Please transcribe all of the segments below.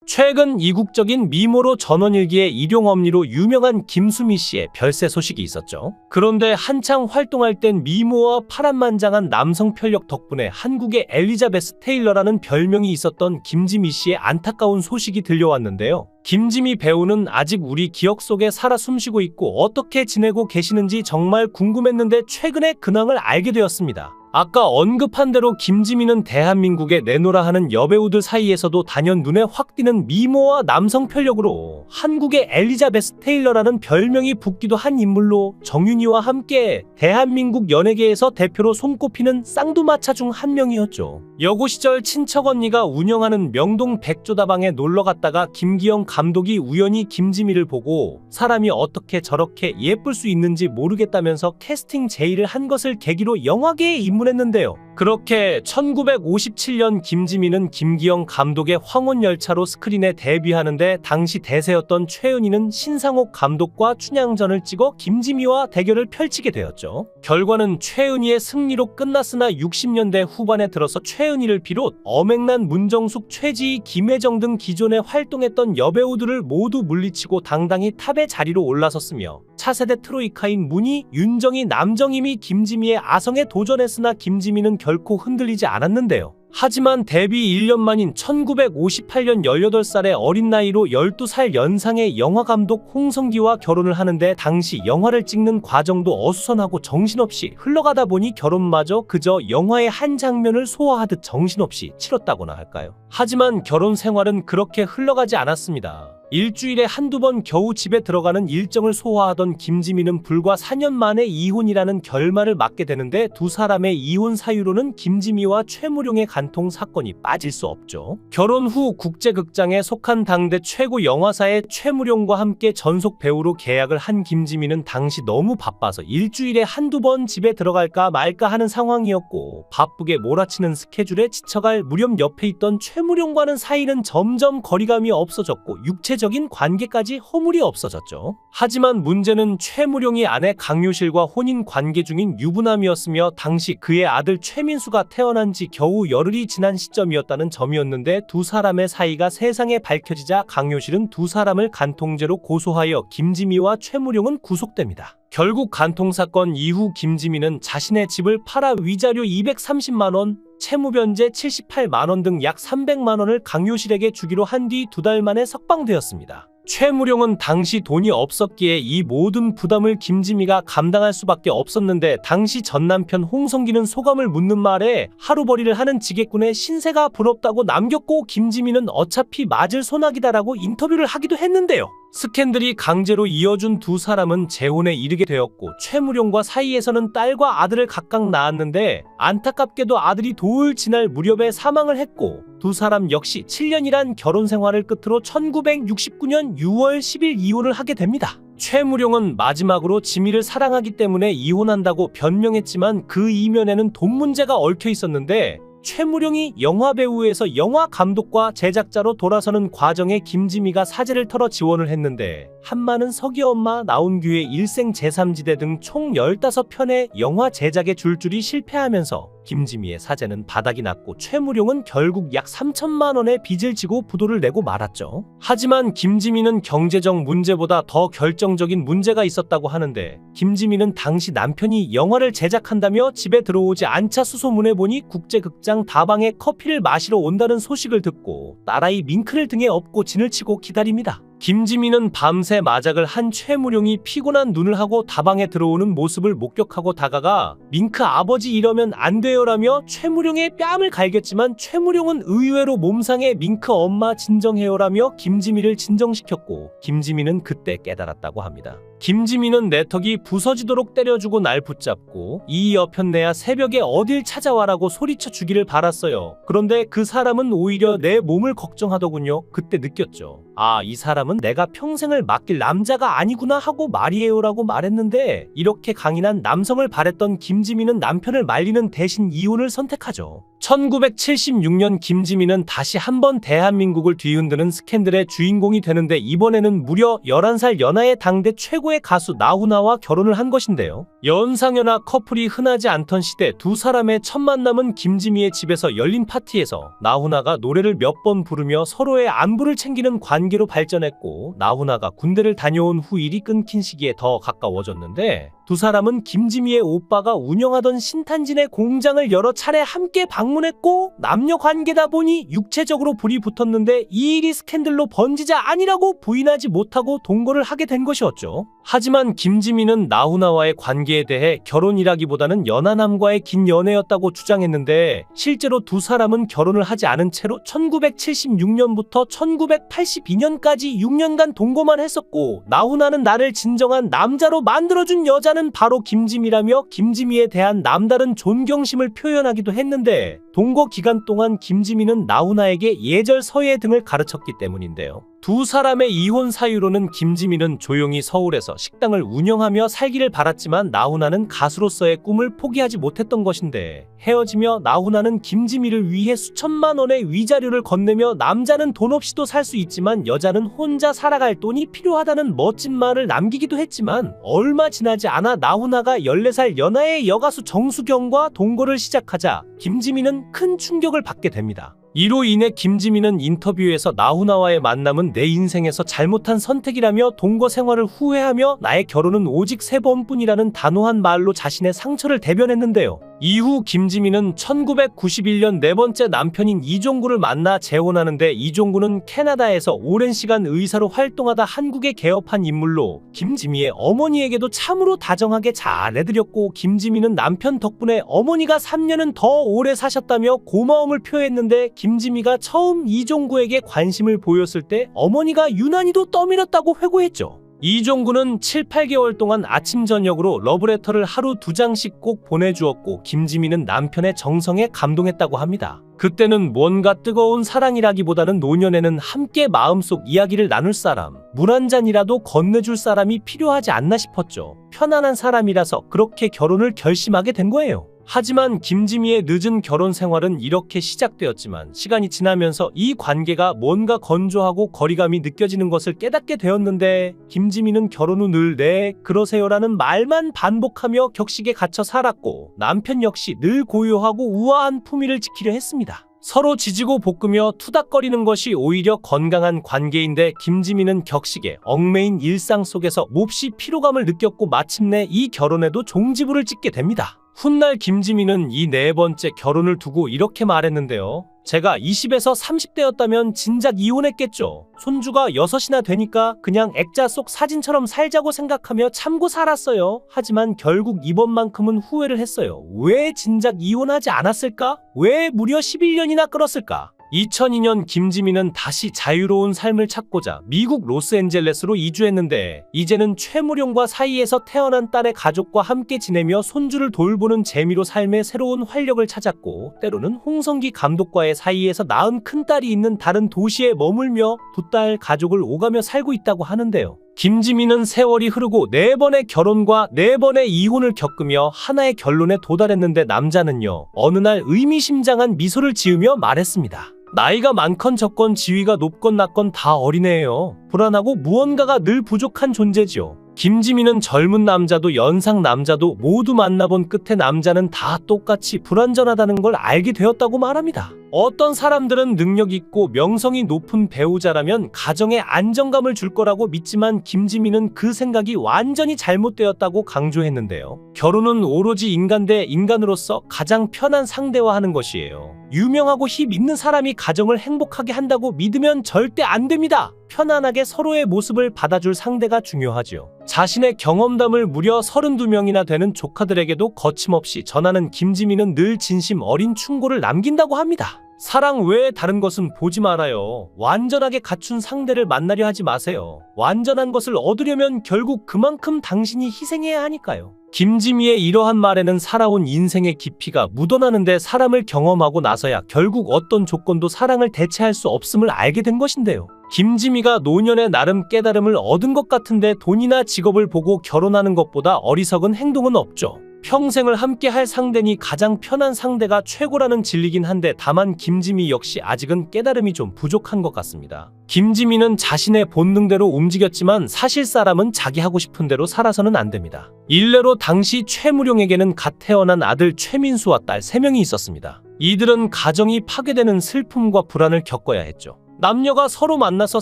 최근 이국적인 미모로 전원일기의 일용엄니로 유명한 김수미 씨의 별세 소식이 있었죠. 그런데 한창 활동할 땐 미모와 파란만장한 남성 편력 덕분에 한국의 엘리자베스 테일러라는 별명이 있었던 김지미 씨의 안타까운 소식이 들려왔는데요. 김지미 배우는 아직 우리 기억 속에 살아 숨쉬고 있고 어떻게 지내고 계시는지 정말 궁금했는데 최근에 근황을 알게 되었습니다. 아까 언급한 대로 김지미는 대한민국의 내노라 하는 여배우들 사이에서도 단연 눈에 확 띄는 미모와 남성 편력으로 한국의 엘리자베스 테일러라는 별명이 붙기도 한 인물로 정윤이와 함께 대한민국 연예계에서 대표로 손꼽히는 쌍두마차 중 한 명이었죠. 여고 시절 친척 언니가 운영하는 명동 백조다방에 놀러 갔다가 김기영 감독이 우연히 김지미를 보고 사람이 어떻게 저렇게 예쁠 수 있는지 모르겠다면서 캐스팅 제의를 한 것을 계기로 영화계에 입문했는데요. 그렇게 1957년 김지미는 김기영 감독의 황혼열차로 스크린에 데뷔하는데 당시 대세였던 최은희는 신상옥 감독과 춘향전을 찍어 김지미와 대결을 펼치게 되었죠. 결과는 최은희의 승리로 끝났으나 60년대 후반에 들어서 최은희를 비롯 엄앵란, 문정숙, 최지희, 김혜정 등 기존에 활동했던 여배우들을 모두 물리치고 당당히 탑의 자리로 올라섰으며 차세대 트로이카인 문희, 윤정희, 남정임이 김지미의 아성에 도전했으나 김지미는 결코 흔들리지 않았는데요. 하지만 데뷔 1년 만인 1958년 18살의 어린 나이로 12살 연상의 영화감독 홍성기와 결혼을 하는데 당시 영화를 찍는 과정도 어수선하고 정신없이 흘러가다 보니 결혼마저 그저 영화의 한 장면을 소화하듯 정신없이 치렀다고나 할까요? 하지만 결혼 생활은 그렇게 흘러가지 않았습니다. 일주일에 한두 번 겨우 집에 들어가는 일정을 소화하던 김지미는 불과 4년 만에 이혼이라는 결말을 맞게 되는데 두 사람의 이혼 사유로는 김지미와 최무룡의 간통 사건이 빠질 수 없죠. 결혼 후 국제극장에 속한 당대 최고 영화사의 최무룡과 함께 전속 배우로 계약을 한 김지미는 당시 너무 바빠서 일주일에 한두 번 집에 들어갈까 말까 하는 상황이었고 바쁘게 몰아치는 스케줄에 지쳐갈 무렵 옆에 있던 최무룡과는 사이는 점점 거리감이 없어졌고 육체적인 관계까지 허물이 없어졌죠. 하지만 문제는 최무룡이 아내 강요실과 혼인 관계 중인 유부남이었으며 당시 그의 아들 최민수가 태어난 지 겨우 열흘이 지난 시점이었다는 점이었는데 두 사람의 사이가 세상에 밝혀지자 강요실은 두 사람을 간통죄로 고소하여 김지미와 최무룡은 구속됩니다. 결국 간통 사건 이후 김지미는 자신의 집을 팔아 위자료 230만원, 채무변제 78만원 등 약 300만원을 강요실에게 주기로 한 뒤 2달 만에 석방되었습니다. 최무룡은 당시 돈이 없었기에 이 모든 부담을 김지미가 감당할 수밖에 없었는데 당시 전남편 홍성기는 소감을 묻는 말에 하루벌이를 하는 지게꾼의 신세가 부럽다고 남겼고 김지미는 어차피 맞을 소나기다라고 인터뷰를 하기도 했는데요. 스캔들이 강제로 이어준 두 사람은 재혼에 이르게 되었고 최무룡과 사이에서는 딸과 아들을 각각 낳았는데 안타깝게도 아들이 도울 지날 무렵에 사망을 했고 두 사람 역시 7년이란 결혼 생활을 끝으로 1969년 6월 10일 이혼을 하게 됩니다. 최무룡은 마지막으로 지미를 사랑하기 때문에 이혼한다고 변명했지만 그 이면에는 돈 문제가 얽혀 있었는데 최무룡이 영화배우에서 영화감독과 제작자로 돌아서는 과정에 김지미가 사재를 털어 지원을 했는데 한마는 서기 엄마, 나온규의 일생 제3지대 등 총 15편의 영화 제작에 줄줄이 실패하면서 김지미의 사재는 바닥이 났고 최무룡은 결국 약 3천만 원의 빚을 지고 부도를 내고 말았죠. 하지만 김지미는 경제적 문제보다 더 결정적인 문제가 있었다고 하는데 김지미는 당시 남편이 영화를 제작한다며 집에 들어오지 않자 수소문해 보니 국제극장 다방에 커피를 마시러 온다는 소식을 듣고 딸아이 밍크를 등에 업고 진을 치고 기다립니다. 김지미는 밤새 마작을 한 최무룡이 피곤한 눈을 하고 다방에 들어오는 모습을 목격하고 다가가 밍크 아버지 이러면 안 돼요라며 최무룡의 뺨을 갈겼지만 최무룡은 의외로 몸상에 밍크 엄마 진정해요라며 김지미를 진정시켰고 김지미는 그때 깨달았다고 합니다. 김지미는 내 턱이 부서지도록 때려주고 날 붙잡고 이 여편네야 새벽에 어딜 찾아와라고 소리쳐 주기를 바랐어요. 그런데 그 사람은 오히려 내 몸을 걱정하더군요. 그때 느꼈죠. 아, 이 사람은 내가 평생을 맡길 남자가 아니구나 하고 말이에요라고 말했는데 이렇게 강인한 남성을 바랬던 김지미는 남편을 말리는 대신 이혼을 선택하죠. 1976년 김지민은 다시 한번 대한민국을 뒤흔드는 스캔들의 주인공이 되는데 이번에는 무려 11살 연하의 당대 최고의 가수 나훈아와 결혼을 한 것인데요. 연상연하 커플이 흔하지 않던 시대 두 사람의 첫 만남은 김지미의 집에서 열린 파티에서 나훈아가 노래를 몇 번 부르며 서로의 안부를 챙기는 관계로 발전했고 나훈아가 군대를 다녀온 후 일이 끊긴 시기에 더 가까워졌는데 두 사람은 김지미의 오빠가 운영하던 신탄진의 공장을 여러 차례 함께 방문했고 남녀 관계다 보니 육체적으로 불이 붙었는데 이 일이 스캔들로 번지자 아니라고 부인하지 못하고 동거를 하게 된 것이었죠. 하지만 김지미는 나훈아와의 관계에 대해 결혼이라기보다는 연하남과의 긴 연애였다고 주장했는데 실제로 두 사람은 결혼을 하지 않은 채로 1976년부터 1982년까지 6년간 동거만 했었고 나훈아는 나를 진정한 남자로 만들어준 여자는 바로 김지미라며 김지미에 대한 남다른 존경심을 표현하기도 했는데 동거 기간 동안 김지미는 나훈아에게 예절 서예 등을 가르쳤기 때문인데요. 두 사람의 이혼 사유로는 김지미는 조용히 서울에서 식당을 운영하며 살기를 바랐지만 나훈아는 가수로서의 꿈을 포기하지 못했던 것인데 헤어지며 나훈아는 김지미를 위해 수천만 원의 위자료를 건네며 남자는 돈 없이도 살 수 있지만 여자는 혼자 살아갈 돈이 필요하다는 멋진 말을 남기기도 했지만 얼마 지나지 않아 나훈아가 14살 연하의 여가수 정수경과 동거를 시작하자 김지미는 큰 충격을 받게 됩니다. 이로 인해 김지미는 인터뷰에서 나훈아와의 만남은 내 인생에서 잘못한 선택이라며 동거 생활을 후회하며 나의 결혼은 오직 3번뿐이라는 단호한 말로 자신의 상처를 대변했는데요. 이후 김지미는 1991년 네 번째 남편인 이종구를 만나 재혼하는데 이종구는 캐나다에서 오랜 시간 의사로 활동하다 한국에 개업한 인물로 김지미의 어머니에게도 참으로 다정하게 잘해드렸고 김지미는 남편 덕분에 어머니가 3년은 더 오래 사셨다며 고마움을 표했는데 김지미가 처음 이종구에게 관심을 보였을 때 어머니가 유난히도 떠밀었다고 회고했죠. 이종구는 7, 8개월 동안 아침 저녁으로 러브레터를 하루 2장씩 꼭 보내주었고 김지미는 남편의 정성에 감동했다고 합니다. 그때는 뭔가 뜨거운 사랑이라기보다는 노년에는 함께 마음속 이야기를 나눌 사람, 물 한 잔이라도 건네줄 사람이 필요하지 않나 싶었죠. 편안한 사람이라서 그렇게 결혼을 결심하게 된 거예요. 하지만 김지미의 늦은 결혼 생활은 이렇게 시작되었지만 시간이 지나면서 이 관계가 뭔가 건조하고 거리감이 느껴지는 것을 깨닫게 되었는데 김지미는 결혼 후 늘 네, 그러세요라는 말만 반복하며 격식에 갇혀 살았고 남편 역시 늘 고요하고 우아한 품위를 지키려 했습니다. 서로 지지고 볶으며 투닥거리는 것이 오히려 건강한 관계인데 김지미는 격식에 얽매인 일상 속에서 몹시 피로감을 느꼈고 마침내 이 결혼에도 종지부를 찍게 됩니다. 훗날 김지미는 이 네 번째 결혼을 두고 이렇게 말했는데요. 제가 20에서 30대였다면 진작 이혼했겠죠. 손주가 6이나 되니까 그냥 액자 속 사진처럼 살자고 생각하며 참고 살았어요. 하지만 결국 이번만큼은 후회를 했어요. 왜 진작 이혼하지 않았을까? 왜 무려 11년이나 끌었을까? 2002년 김지미는 다시 자유로운 삶을 찾고자 미국 로스앤젤레스로 이주했는데 이제는 최무룡과 사이에서 태어난 딸의 가족과 함께 지내며 손주를 돌보는 재미로 삶의 새로운 활력을 찾았고 때로는 홍성기 감독과의 사이에서 낳은 큰딸이 있는 다른 도시에 머물며 두 딸 가족을 오가며 살고 있다고 하는데요. 김지미는 세월이 흐르고 4번의 결혼과 4번의 이혼을 겪으며 하나의 결론에 도달했는데 남자는요 어느 날 의미심장한 미소를 지으며 말했습니다. 나이가 많건 적건 지위가 높건 낮건 다 어린애예요. 불안하고 무언가가 늘 부족한 존재지요. 김지미는 젊은 남자도 연상 남자도 모두 만나본 끝에 남자는 다 똑같이 불완전하다는 걸 알게 되었다고 말합니다. 어떤 사람들은 능력 있고 명성이 높은 배우자라면 가정에 안정감을 줄 거라고 믿지만 김지미는 그 생각이 완전히 잘못되었다고 강조했는데요. 결혼은 오로지 인간 대 인간으로서 가장 편한 상대와 하는 것이에요. 유명하고 힘 있는 사람이 가정을 행복하게 한다고 믿으면 절대 안 됩니다. 편안하게 서로의 모습을 받아줄 상대가 중요하지요. 자신의 경험담을 무려 32명이나 되는 조카들에게도 거침없이 전하는 김지미는 늘 진심 어린 충고를 남긴다고 합니다. 사랑 외에 다른 것은 보지 말아요. 완전하게 갖춘 상대를 만나려 하지 마세요. 완전한 것을 얻으려면 결국 그만큼 당신이 희생해야 하니까요. 김지미의 이러한 말에는 살아온 인생의 깊이가 묻어나는데 사람을 경험하고 나서야 결국 어떤 조건도 사랑을 대체할 수 없음을 알게 된 것인데요. 김지미가 노년에 나름 깨달음을 얻은 것 같은데 돈이나 직업을 보고 결혼하는 것보다 어리석은 행동은 없죠. 평생을 함께 할 상대니 가장 편한 상대가 최고라는 진리긴 한데 다만 김지미 역시 아직은 깨달음이 좀 부족한 것 같습니다. 김지미는 자신의 본능대로 움직였지만 사실 사람은 자기 하고 싶은 대로 살아서는 안 됩니다. 일례로 당시 최무룡에게는 갓 태어난 아들 최민수와 딸 3명이 있었습니다. 이들은 가정이 파괴되는 슬픔과 불안을 겪어야 했죠. 남녀가 서로 만나서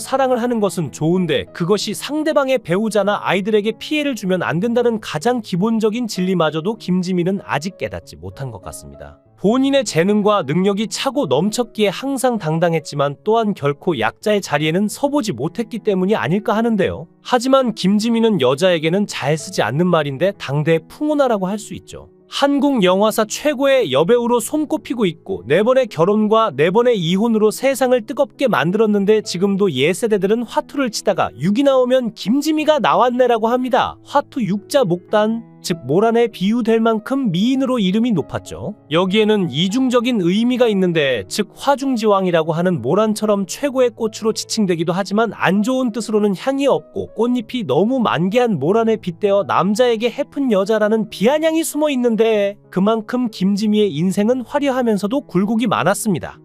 사랑을 하는 것은 좋은데 그것이 상대방의 배우자나 아이들에게 피해를 주면 안 된다는 가장 기본적인 진리마저도 김지미는 아직 깨닫지 못한 것 같습니다. 본인의 재능과 능력이 차고 넘쳤기에 항상 당당했지만 또한 결코 약자의 자리에는 서보지 못했기 때문이 아닐까 하는데요. 하지만 김지미는 여자에게는 잘 쓰지 않는 말인데 당대의 풍운하라고 할 수 있죠. 한국 영화사 최고의 여배우로 손꼽히고 있고 4번의 결혼과 4번의 이혼으로 세상을 뜨겁게 만들었는데 지금도 옛세대들은 화투를 치다가 6이 나오면 김지미가 나왔네라고 합니다. 화투 6자 목단, 즉 모란에 비유될 만큼 미인으로 이름이 높았죠. 여기에는 이중적인 의미가 있는데 즉 화중지왕이라고 하는 모란처럼 최고의 꽃으로 지칭되기도 하지만 안 좋은 뜻으로는 향이 없고 꽃잎이 너무 만개한 모란에 빗대어 남자에게 해픈 여자라는 비아냥이 숨어 있는데 그만큼 김지미의 인생은 화려하면서도 굴곡이 많았습니다.